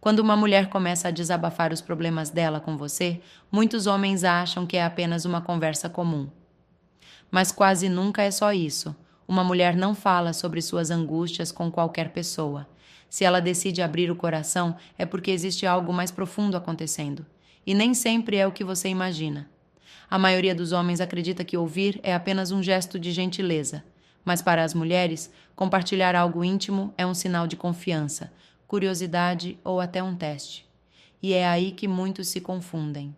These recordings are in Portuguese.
Quando uma mulher começa a desabafar os problemas dela com você, muitos homens acham que é apenas uma conversa comum. Mas quase nunca é só isso. Uma mulher não fala sobre suas angústias com qualquer pessoa. Se ela decide abrir o coração, é porque existe algo mais profundo acontecendo. E nem sempre é o que você imagina. A maioria dos homens acredita que ouvir é apenas um gesto de gentileza. Mas para as mulheres, compartilhar algo íntimo é um sinal de confiança, curiosidade ou até um teste. E é aí que muitos se confundem.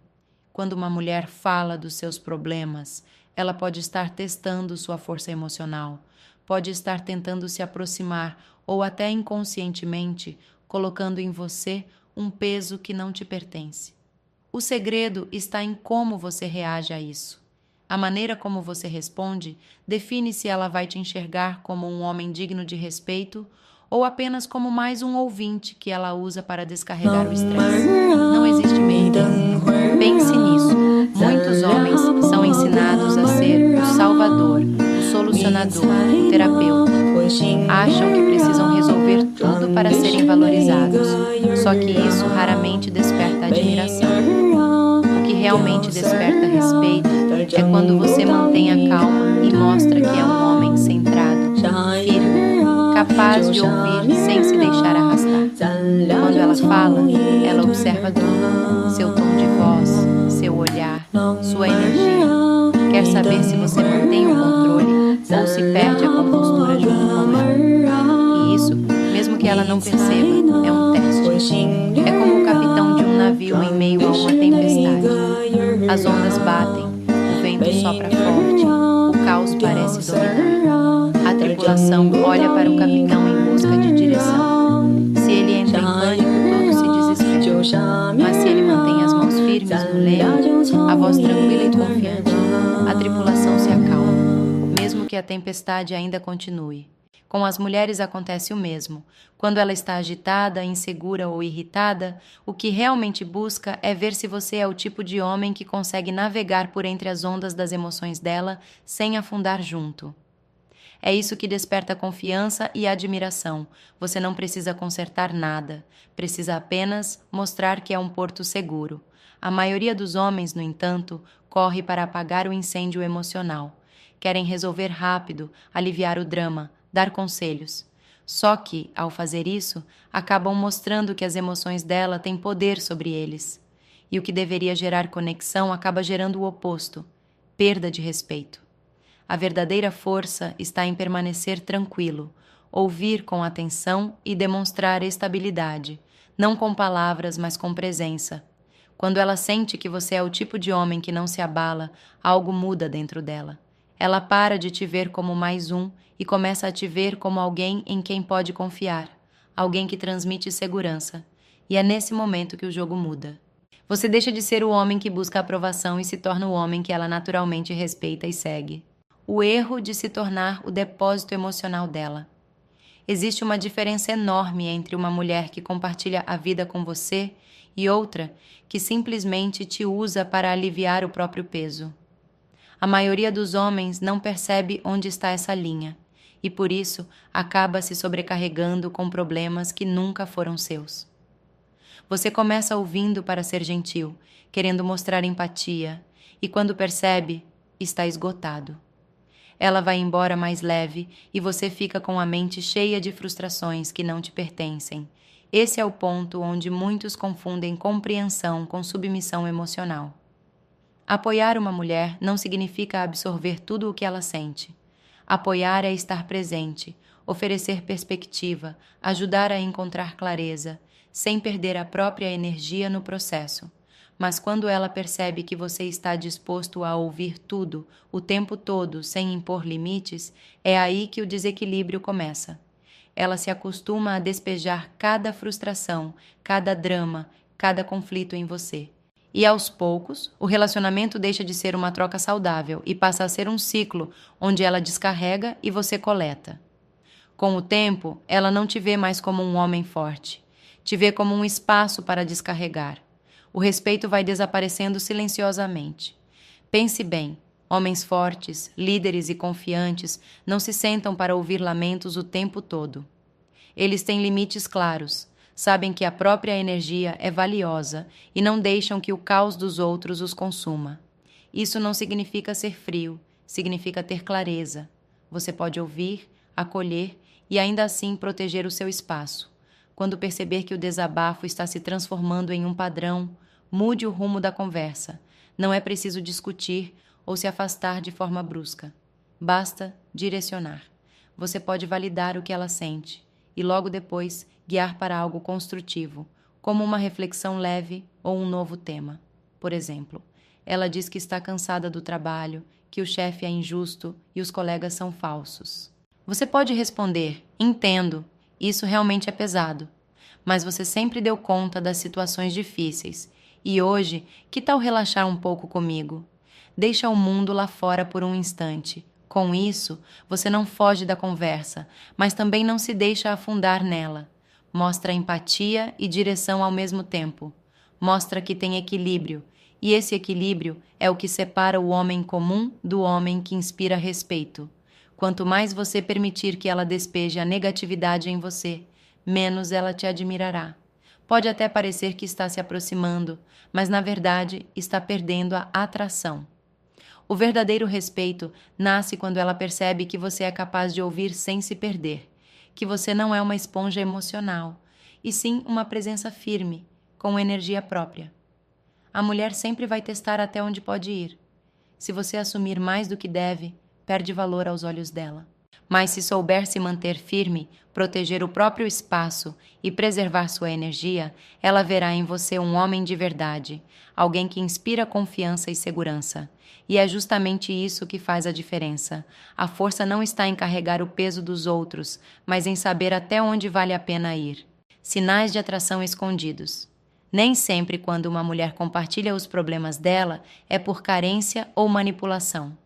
Quando uma mulher fala dos seus problemas, ela pode estar testando sua força emocional, pode estar tentando se aproximar ou até inconscientemente colocando em você um peso que não te pertence. O segredo está em como você reage a isso. A maneira como você responde define se ela vai te enxergar como um homem digno de respeito ou apenas como mais um ouvinte que ela usa para descarregar o estresse. Não existe meio termo. Pense nisso. Muitos homens são ensinados a ser o salvador, o solucionador, o terapeuta. Acham que precisam resolver tudo para serem valorizados. Só que isso raramente desperta admiração. O que realmente desperta respeito é quando você mantém a calma e mostra que é um homem centrado, firme, capaz de ouvir sem se deixar arrastar. Quando ela fala, ela observa tudo, seu tom de voz, seu olhar, sua energia. Quer saber se você mantém o controle ou se perde a compostura junto com ela. E isso, mesmo que ela não perceba, é um teste. É como o capitão de um navio em meio a uma tempestade. As ondas batem, o vento sopra forte, o caos parece dominar. A tripulação olha para o capitão em busca de direção. Se ele entra em pânico, todos se desesperam. Mas se ele mantém as mãos firmes no leme, a voz tranquila e confiante, a tripulação se acalma, mesmo que a tempestade ainda continue. Com as mulheres acontece o mesmo. Quando ela está agitada, insegura ou irritada, o que realmente busca é ver se você é o tipo de homem que consegue navegar por entre as ondas das emoções dela sem afundar junto. É isso que desperta confiança e admiração. Você não precisa consertar nada, precisa apenas mostrar que é um porto seguro. A maioria dos homens, no entanto, corre para apagar o incêndio emocional. Querem resolver rápido, aliviar o drama, dar conselhos. Só que, ao fazer isso, acabam mostrando que as emoções dela têm poder sobre eles. E o que deveria gerar conexão acaba gerando o oposto, perda de respeito. A verdadeira força está em permanecer tranquilo, ouvir com atenção e demonstrar estabilidade, não com palavras, mas com presença. Quando ela sente que você é o tipo de homem que não se abala, algo muda dentro dela. Ela para de te ver como mais um e começa a te ver como alguém em quem pode confiar, alguém que transmite segurança. E é nesse momento que o jogo muda. Você deixa de ser o homem que busca aprovação e se torna o homem que ela naturalmente respeita e segue. O erro de se tornar o depósito emocional dela. Existe uma diferença enorme entre uma mulher que compartilha a vida com você e outra que simplesmente te usa para aliviar o próprio peso. A maioria dos homens não percebe onde está essa linha e, por isso, acaba se sobrecarregando com problemas que nunca foram seus. Você começa ouvindo para ser gentil, querendo mostrar empatia, e quando percebe, está esgotado. Ela vai embora mais leve e você fica com a mente cheia de frustrações que não te pertencem. Esse é o ponto onde muitos confundem compreensão com submissão emocional. Apoiar uma mulher não significa absorver tudo o que ela sente. Apoiar é estar presente, oferecer perspectiva, ajudar a encontrar clareza, sem perder a própria energia no processo. Mas quando ela percebe que você está disposto a ouvir tudo, o tempo todo, sem impor limites, é aí que o desequilíbrio começa. Ela se acostuma a despejar cada frustração, cada drama, cada conflito em você. E aos poucos, o relacionamento deixa de ser uma troca saudável e passa a ser um ciclo onde ela descarrega e você coleta. Com o tempo, ela não te vê mais como um homem forte. Te vê como um espaço para descarregar. O respeito vai desaparecendo silenciosamente. Pense bem, homens fortes, líderes e confiantes não se sentam para ouvir lamentos o tempo todo. Eles têm limites claros, sabem que a própria energia é valiosa e não deixam que o caos dos outros os consuma. Isso não significa ser frio, significa ter clareza. Você pode ouvir, acolher e ainda assim proteger o seu espaço. Quando perceber que o desabafo está se transformando em um padrão, mude o rumo da conversa. Não é preciso discutir ou se afastar de forma brusca. Basta direcionar. Você pode validar o que ela sente e logo depois guiar para algo construtivo, como uma reflexão leve ou um novo tema. Por exemplo, ela diz que está cansada do trabalho, que o chefe é injusto e os colegas são falsos. Você pode responder: entendo, isso realmente é pesado, mas você sempre deu conta das situações difíceis. E hoje, que tal relaxar um pouco comigo? Deixa o mundo lá fora por um instante. Com isso, você não foge da conversa, mas também não se deixa afundar nela. Mostra empatia e direção ao mesmo tempo. Mostra que tem equilíbrio, e esse equilíbrio é o que separa o homem comum do homem que inspira respeito. Quanto mais você permitir que ela despeje a negatividade em você, menos ela te admirará. Pode até parecer que está se aproximando, mas na verdade está perdendo a atração. O verdadeiro respeito nasce quando ela percebe que você é capaz de ouvir sem se perder, que você não é uma esponja emocional, e sim uma presença firme, com energia própria. A mulher sempre vai testar até onde pode ir. Se você assumir mais do que deve, perde valor aos olhos dela. Mas se souber se manter firme, proteger o próprio espaço e preservar sua energia, ela verá em você um homem de verdade, alguém que inspira confiança e segurança. E é justamente isso que faz a diferença. A força não está em carregar o peso dos outros, mas em saber até onde vale a pena ir. Sinais de atração escondidos. Nem sempre quando uma mulher compartilha os problemas dela é por carência ou manipulação.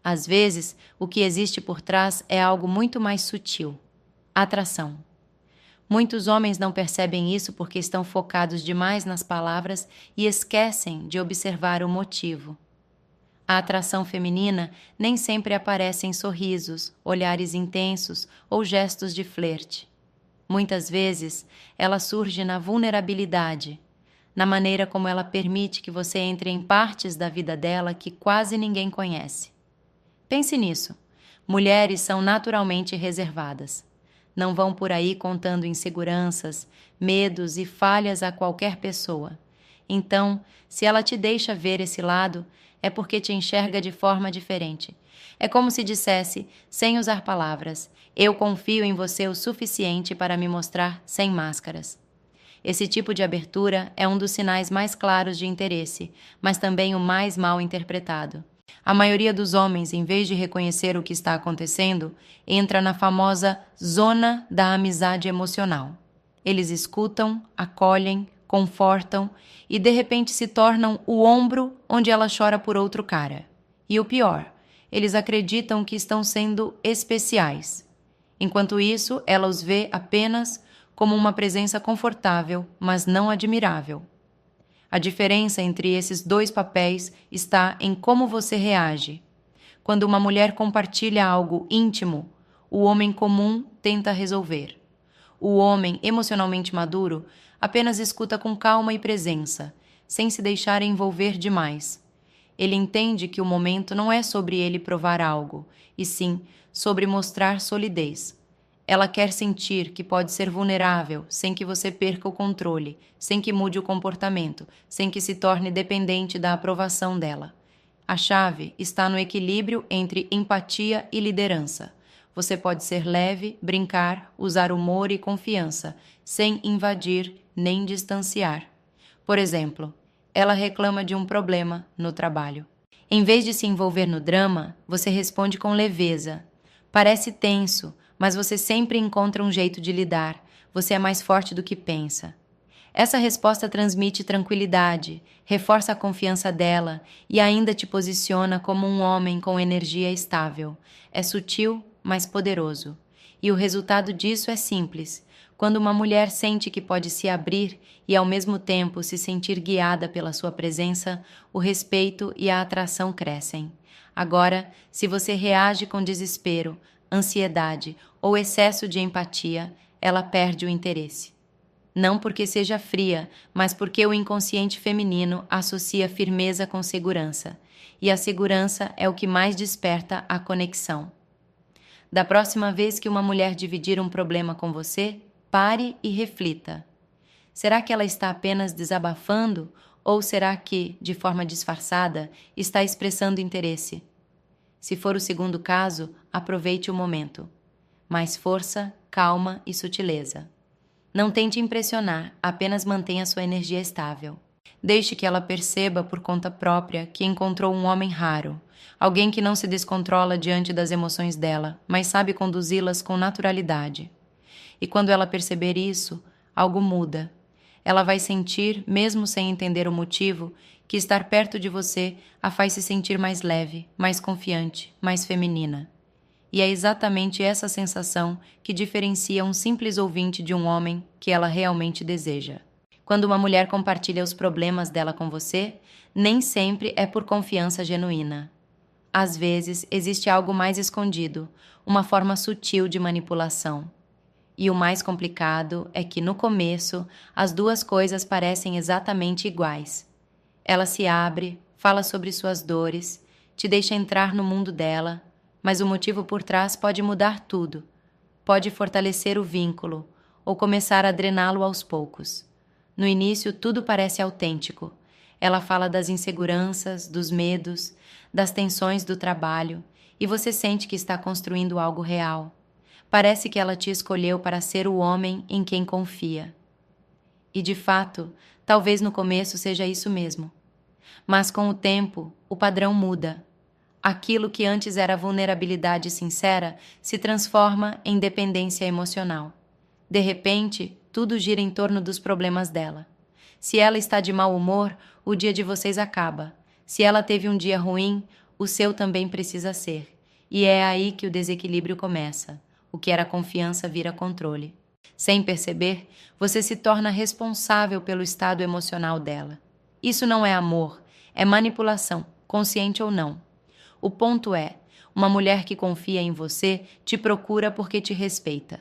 Às vezes, o que existe por trás é algo muito mais sutil: atração. Muitos homens não percebem isso porque estão focados demais nas palavras e esquecem de observar o motivo. A atração feminina nem sempre aparece em sorrisos, olhares intensos ou gestos de flerte. Muitas vezes, ela surge na vulnerabilidade, na maneira como ela permite que você entre em partes da vida dela que quase ninguém conhece. Pense nisso. Mulheres são naturalmente reservadas. Não vão por aí contando inseguranças, medos e falhas a qualquer pessoa. Então, se ela te deixa ver esse lado, é porque te enxerga de forma diferente. É como se dissesse, sem usar palavras: eu confio em você o suficiente para me mostrar sem máscaras. Esse tipo de abertura é um dos sinais mais claros de interesse, mas também o mais mal interpretado. A maioria dos homens, em vez de reconhecer o que está acontecendo, entra na famosa zona da amizade emocional. Eles escutam, acolhem, confortam e de repente se tornam o ombro onde ela chora por outro cara. E o pior, eles acreditam que estão sendo especiais. Enquanto isso, ela os vê apenas como uma presença confortável, mas não admirável. A diferença entre esses dois papéis está em como você reage. Quando uma mulher compartilha algo íntimo, o homem comum tenta resolver. O homem emocionalmente maduro apenas escuta com calma e presença, sem se deixar envolver demais. Ele entende que o momento não é sobre ele provar algo, e sim sobre mostrar solidez. Ela quer sentir que pode ser vulnerável sem que você perca o controle, sem que mude o comportamento, sem que se torne dependente da aprovação dela. A chave está no equilíbrio entre empatia e liderança. Você pode ser leve, brincar, usar humor e confiança, sem invadir nem distanciar. Por exemplo, ela reclama de um problema no trabalho. Em vez de se envolver no drama, você responde com leveza. Parece tenso, mas você sempre encontra um jeito de lidar. Você é mais forte do que pensa. Essa resposta transmite tranquilidade, reforça a confiança dela e ainda te posiciona como um homem com energia estável. É sutil, mas poderoso. E o resultado disso é simples. Quando uma mulher sente que pode se abrir e ao mesmo tempo se sentir guiada pela sua presença, o respeito e a atração crescem. Agora, se você reage com desespero, ansiedade ou excesso de empatia, ela perde o interesse. Não porque seja fria, mas porque o inconsciente feminino associa firmeza com segurança, e a segurança é o que mais desperta a conexão. Da próxima vez que uma mulher dividir um problema com você, pare e reflita. Será que ela está apenas desabafando ou será que, de forma disfarçada, está expressando interesse? Se for o segundo caso, aproveite o momento. Mais força, calma e sutileza. Não tente impressionar, apenas mantenha sua energia estável. Deixe que ela perceba por conta própria que encontrou um homem raro, alguém que não se descontrola diante das emoções dela, mas sabe conduzi-las com naturalidade. E quando ela perceber isso, algo muda. Ela vai sentir, mesmo sem entender o motivo, que estar perto de você a faz se sentir mais leve, mais confiante, mais feminina. E é exatamente essa sensação que diferencia um simples ouvinte de um homem que ela realmente deseja. Quando uma mulher compartilha os problemas dela com você, nem sempre é por confiança genuína. Às vezes, existe algo mais escondido, uma forma sutil de manipulação. E o mais complicado é que, no começo, as duas coisas parecem exatamente iguais. Ela se abre, fala sobre suas dores, te deixa entrar no mundo dela, mas o motivo por trás pode mudar tudo. Pode fortalecer o vínculo ou começar a drená-lo aos poucos. No início, tudo parece autêntico. Ela fala das inseguranças, dos medos, das tensões do trabalho, e você sente que está construindo algo real. Parece que ela te escolheu para ser o homem em quem confia. E, de fato, talvez no começo seja isso mesmo. Mas com o tempo, o padrão muda. Aquilo que antes era vulnerabilidade sincera se transforma em dependência emocional. De repente, tudo gira em torno dos problemas dela. Se ela está de mau humor, o dia de vocês acaba. Se ela teve um dia ruim, o seu também precisa ser. E é aí que o desequilíbrio começa. O que era confiança vira controle. Sem perceber, você se torna responsável pelo estado emocional dela. Isso não é amor, é manipulação, consciente ou não. O ponto é, uma mulher que confia em você te procura porque te respeita.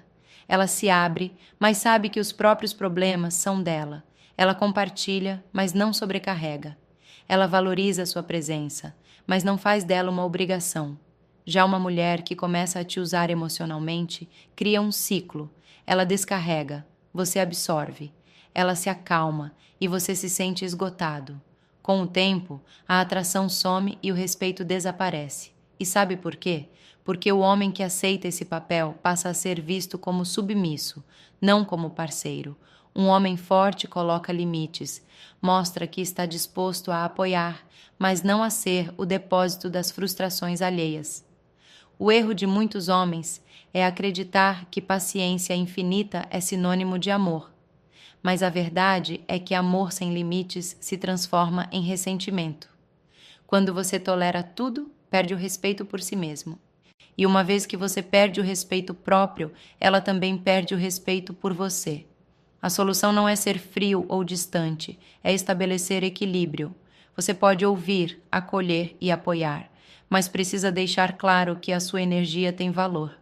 Ela se abre, mas sabe que os próprios problemas são dela. Ela compartilha, mas não sobrecarrega. Ela valoriza sua presença, mas não faz dela uma obrigação. Já uma mulher que começa a te usar emocionalmente cria um ciclo. Ela descarrega, você absorve. Ela se acalma e você se sente esgotado. Com o tempo, a atração some e o respeito desaparece. E sabe por quê? Porque o homem que aceita esse papel passa a ser visto como submisso, não como parceiro. Um homem forte coloca limites, mostra que está disposto a apoiar, mas não a ser o depósito das frustrações alheias. O erro de muitos homens é acreditar que paciência infinita é sinônimo de amor. Mas a verdade é que amor sem limites se transforma em ressentimento. Quando você tolera tudo, perde o respeito por si mesmo. E uma vez que você perde o respeito próprio, ela também perde o respeito por você. A solução não é ser frio ou distante, é estabelecer equilíbrio. Você pode ouvir, acolher e apoiar, mas precisa deixar claro que a sua energia tem valor.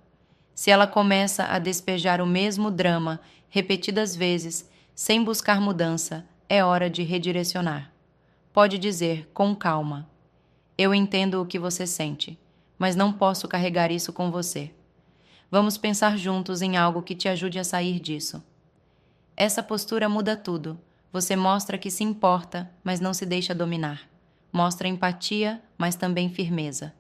Se ela começa a despejar o mesmo drama repetidas vezes, sem buscar mudança, é hora de redirecionar. Pode dizer, com calma: eu entendo o que você sente, mas não posso carregar isso com você. Vamos pensar juntos em algo que te ajude a sair disso. Essa postura muda tudo. Você mostra que se importa, mas não se deixa dominar. Mostra empatia, mas também firmeza.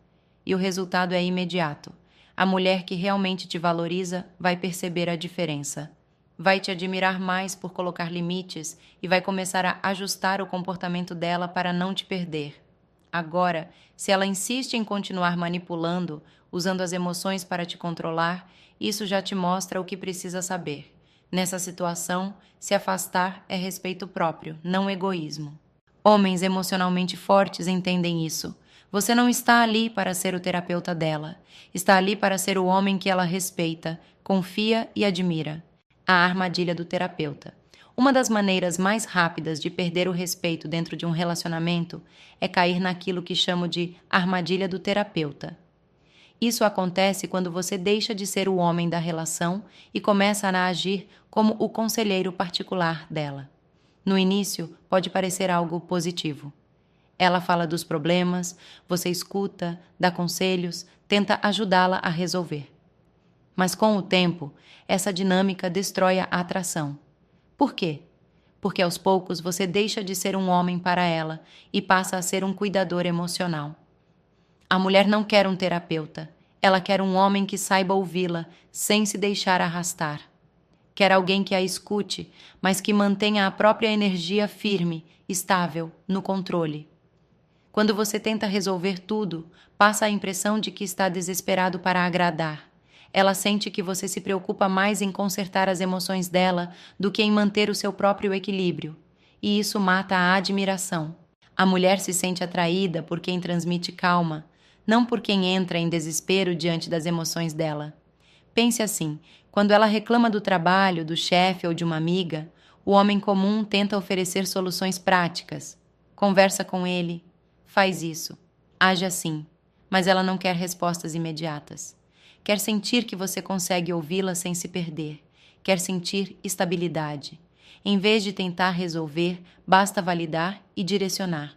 E o resultado é imediato. A mulher que realmente te valoriza vai perceber a diferença. Vai te admirar mais por colocar limites e vai começar a ajustar o comportamento dela para não te perder. Agora, se ela insiste em continuar manipulando, usando as emoções para te controlar, isso já te mostra o que precisa saber. Nessa situação, se afastar é respeito próprio, não egoísmo. Homens emocionalmente fortes entendem isso. Você não está ali para ser o terapeuta dela. Está ali para ser o homem que ela respeita, confia e admira. A armadilha do terapeuta. Uma das maneiras mais rápidas de perder o respeito dentro de um relacionamento é cair naquilo que chamo de armadilha do terapeuta. Isso acontece quando você deixa de ser o homem da relação e começa a agir como o conselheiro particular dela. No início, pode parecer algo positivo. Ela fala dos problemas, você escuta, dá conselhos, tenta ajudá-la a resolver. Mas com o tempo, essa dinâmica destrói a atração. Por quê? Porque aos poucos você deixa de ser um homem para ela e passa a ser um cuidador emocional. A mulher não quer um terapeuta, ela quer um homem que saiba ouvi-la sem se deixar arrastar. Quer alguém que a escute, mas que mantenha a própria energia firme, estável, no controle. Quando você tenta resolver tudo, passa a impressão de que está desesperado para agradar. Ela sente que você se preocupa mais em consertar as emoções dela do que em manter o seu próprio equilíbrio. E isso mata a admiração. A mulher se sente atraída por quem transmite calma, não por quem entra em desespero diante das emoções dela. Pense assim, quando ela reclama do trabalho, do chefe ou de uma amiga, o homem comum tenta oferecer soluções práticas. Conversa com ele, faz isso, age assim, mas ela não quer respostas imediatas. Quer sentir que você consegue ouvi-la sem se perder. Quer sentir estabilidade. Em vez de tentar resolver, basta validar e direcionar.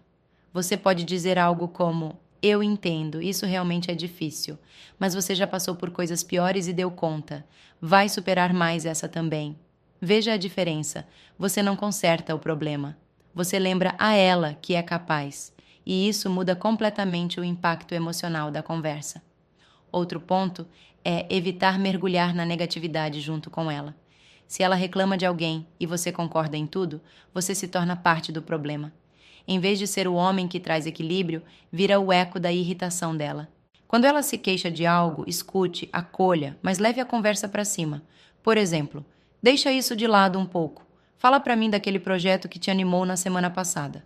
Você pode dizer algo como: eu entendo, isso realmente é difícil, mas você já passou por coisas piores e deu conta. Vai superar mais essa também. Veja a diferença. Você não conserta o problema. Você lembra a ela que é capaz. E isso muda completamente o impacto emocional da conversa. Outro ponto é evitar mergulhar na negatividade junto com ela. Se ela reclama de alguém e você concorda em tudo, você se torna parte do problema. Em vez de ser o homem que traz equilíbrio, vira o eco da irritação dela. Quando ela se queixa de algo, escute, acolha, mas leve a conversa para cima. Por exemplo, deixa isso de lado um pouco. Fala para mim daquele projeto que te animou na semana passada.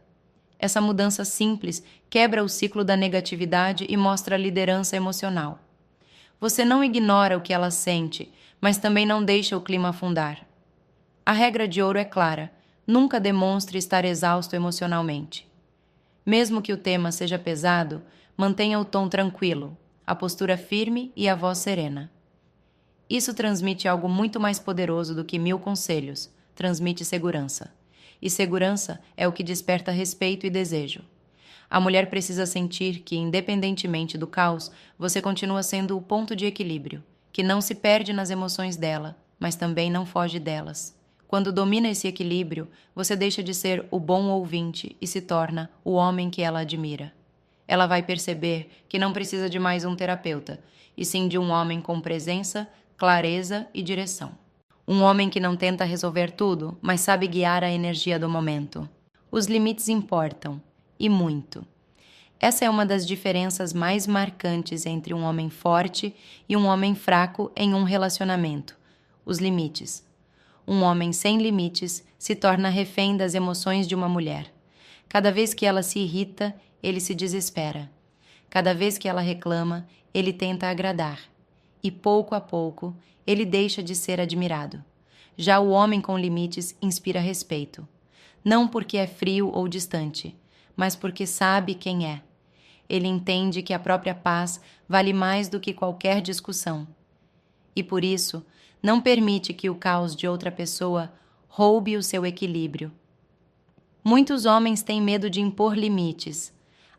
Essa mudança simples quebra o ciclo da negatividade e mostra liderança emocional. Você não ignora o que ela sente, mas também não deixa o clima afundar. A regra de ouro é clara: nunca demonstre estar exausto emocionalmente. Mesmo que o tema seja pesado, mantenha o tom tranquilo, a postura firme e a voz serena. Isso transmite algo muito mais poderoso do que 1000 conselhos, transmite segurança. E segurança é o que desperta respeito e desejo. A mulher precisa sentir que, independentemente do caos, você continua sendo o ponto de equilíbrio, que não se perde nas emoções dela, mas também não foge delas. Quando domina esse equilíbrio, você deixa de ser o bom ouvinte e se torna o homem que ela admira. Ela vai perceber que não precisa de mais um terapeuta, e sim de um homem com presença, clareza e direção. Um homem que não tenta resolver tudo, mas sabe guiar a energia do momento. Os limites importam, e muito. Essa é uma das diferenças mais marcantes entre um homem forte e um homem fraco em um relacionamento: os limites. Um homem sem limites se torna refém das emoções de uma mulher. Cada vez que ela se irrita, ele se desespera. Cada vez que ela reclama, ele tenta agradar. E pouco a pouco, ele deixa de ser admirado. Já o homem com limites inspira respeito. Não porque é frio ou distante, mas porque sabe quem é. Ele entende que a própria paz vale mais do que qualquer discussão. E por isso, não permite que o caos de outra pessoa roube o seu equilíbrio. Muitos homens têm medo de impor limites.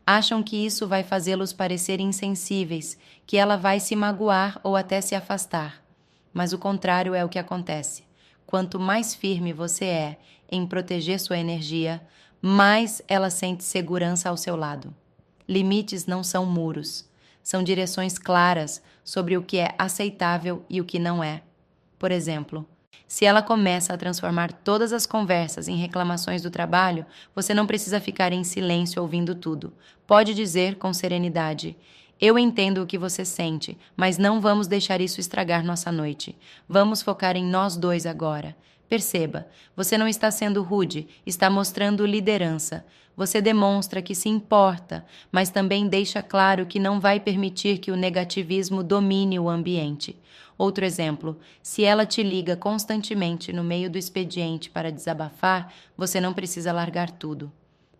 Acham que isso vai fazê-los parecer insensíveis, que ela vai se magoar ou até se afastar. Mas o contrário é o que acontece. Quanto mais firme você é em proteger sua energia, mais ela sente segurança ao seu lado. Limites não são muros, são direções claras sobre o que é aceitável e o que não é. Por exemplo, se ela começa a transformar todas as conversas em reclamações do trabalho, você não precisa ficar em silêncio ouvindo tudo. Pode dizer com serenidade: eu entendo o que você sente, mas não vamos deixar isso estragar nossa noite. Vamos focar em nós dois agora. Perceba, você não está sendo rude, está mostrando liderança. Você demonstra que se importa, mas também deixa claro que não vai permitir que o negativismo domine o ambiente. Outro exemplo, se ela te liga constantemente no meio do expediente para desabafar, você não precisa largar tudo.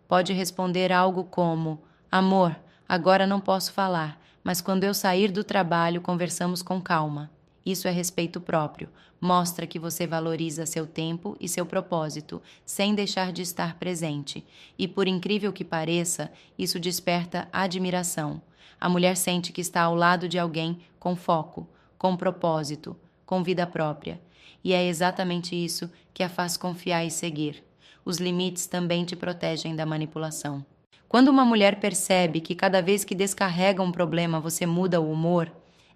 Pode responder algo como: amor, agora não posso falar, Mas quando eu sair do trabalho, conversamos com calma. Isso é respeito próprio. Mostra que você valoriza seu tempo e seu propósito, sem deixar de estar presente. E por incrível que pareça, isso desperta admiração. A mulher sente que está ao lado de alguém com foco, com propósito, com vida própria. E é exatamente isso que a faz confiar e seguir. Os limites também te protegem da manipulação. Quando uma mulher percebe que cada vez que descarrega um problema você muda o humor,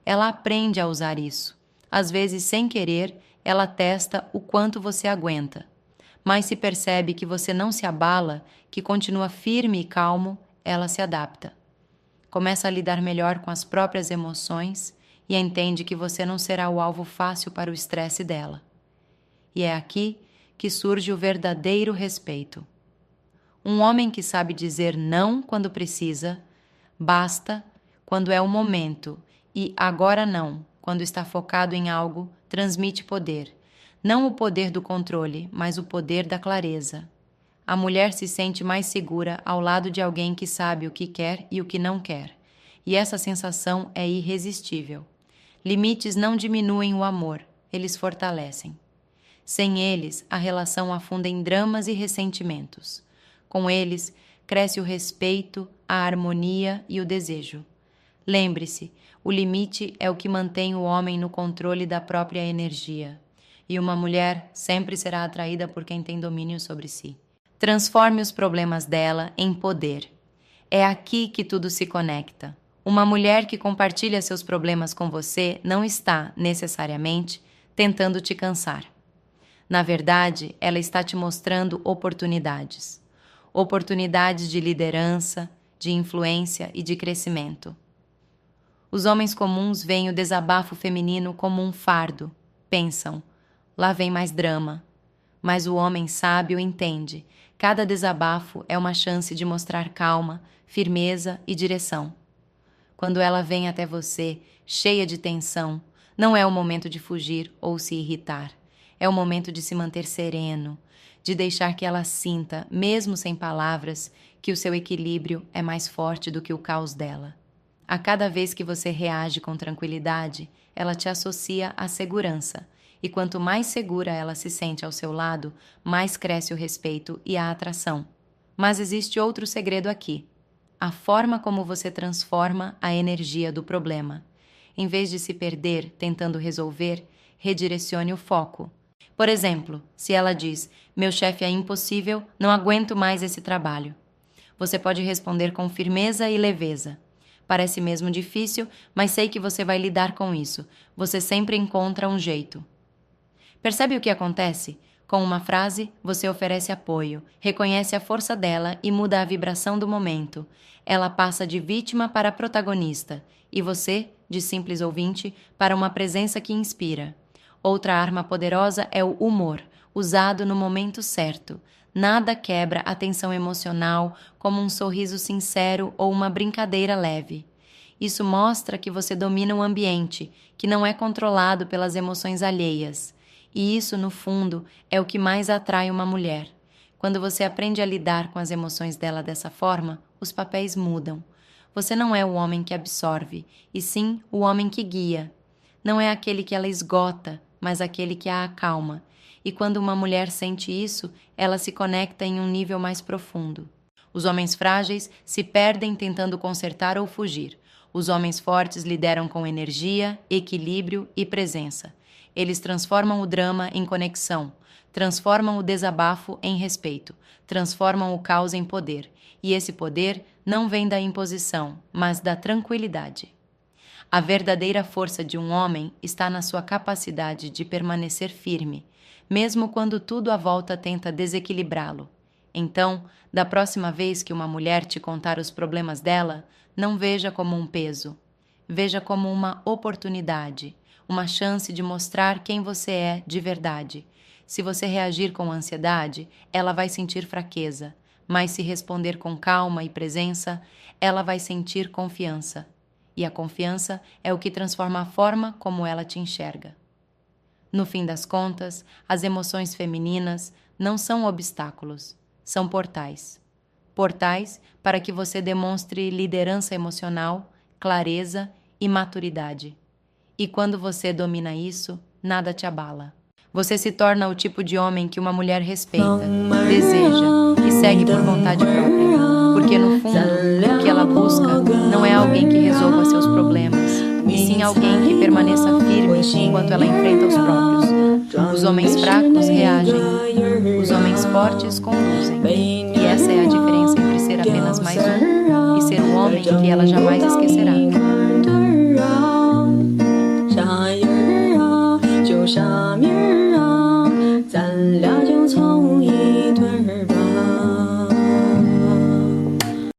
ela aprende a usar isso. Às vezes, sem querer, ela testa o quanto você aguenta. Mas se percebe que você não se abala, que continua firme e calmo, ela se adapta. Começa a lidar melhor com as próprias emoções e entende que você não será o alvo fácil para o estresse dela. E é aqui que surge o verdadeiro respeito. Um homem que sabe dizer não quando precisa, basta quando é o momento e agora não, quando está focado em algo, transmite poder. Não o poder do controle, mas o poder da clareza. A mulher se sente mais segura ao lado de alguém que sabe o que quer e o que não quer. E essa sensação é irresistível. Limites não diminuem o amor, eles fortalecem. Sem eles, a relação afunda em dramas e ressentimentos. Com eles, cresce o respeito, a harmonia e o desejo. Lembre-se, o limite é o que mantém o homem no controle da própria energia. E uma mulher sempre será atraída por quem tem domínio sobre si. Transforme os problemas dela em poder. É aqui que tudo se conecta. Uma mulher que compartilha seus problemas com você não está, necessariamente, tentando te cansar. Na verdade, ela está te mostrando oportunidades. Oportunidades de liderança, de influência e de crescimento. Os homens comuns veem o desabafo feminino como um fardo. Pensam, lá vem mais drama. Mas o homem sábio entende. Cada desabafo é uma chance de mostrar calma, firmeza e direção. Quando ela vem até você, cheia de tensão, não é o momento de fugir ou se irritar. É o momento de se manter sereno, de deixar que ela sinta, mesmo sem palavras, que o seu equilíbrio é mais forte do que o caos dela. A cada vez que você reage com tranquilidade, ela te associa à segurança. E quanto mais segura ela se sente ao seu lado, mais cresce o respeito e a atração. Mas existe outro segredo aqui. A forma como você transforma a energia do problema. Em vez de se perder tentando resolver, redirecione o foco. Por exemplo, se ela diz, meu chefe é impossível, não aguento mais esse trabalho. Você pode responder com firmeza e leveza. Parece mesmo difícil, mas sei que você vai lidar com isso. Você sempre encontra um jeito. Percebe o que acontece? Com uma frase, você oferece apoio, reconhece a força dela e muda a vibração do momento. Ela passa de vítima para protagonista, e você, de simples ouvinte, para uma presença que inspira. Outra arma poderosa é o humor, usado no momento certo. Nada quebra a tensão emocional como um sorriso sincero ou uma brincadeira leve. Isso mostra que você domina o ambiente, que não é controlado pelas emoções alheias. E isso, no fundo, é o que mais atrai uma mulher. Quando você aprende a lidar com as emoções dela dessa forma, os papéis mudam. Você não é o homem que absorve, e sim o homem que guia. Não é aquele que ela esgota, mas aquele que a acalma. E quando uma mulher sente isso, ela se conecta em um nível mais profundo. Os homens frágeis se perdem tentando consertar ou fugir. Os homens fortes lideram com energia, equilíbrio e presença. Eles transformam o drama em conexão, transformam o desabafo em respeito, transformam o caos em poder. E esse poder não vem da imposição, mas da tranquilidade. A verdadeira força de um homem está na sua capacidade de permanecer firme, mesmo quando tudo à volta tenta desequilibrá-lo. Então, da próxima vez que uma mulher te contar os problemas dela, não veja como um peso. Veja como uma oportunidade, uma chance de mostrar quem você é de verdade. Se você reagir com ansiedade, ela vai sentir fraqueza, mas se responder com calma e presença, ela vai sentir confiança. E a confiança é o que transforma a forma como ela te enxerga. No fim das contas, as emoções femininas não são obstáculos, são portais. Portais para que você demonstre liderança emocional, clareza e maturidade. E quando você domina isso, nada te abala. Você se torna o tipo de homem que uma mulher respeita, deseja e segue por vontade própria. Porque no fundo, o que ela busca não é alguém que resolva seus problemas, e sim alguém que permaneça firme enquanto ela enfrenta os próprios. Os homens fracos reagem, os homens fortes conduzem. E essa é a diferença entre ser apenas mais um e ser o homem que ela jamais esquecerá. 就像明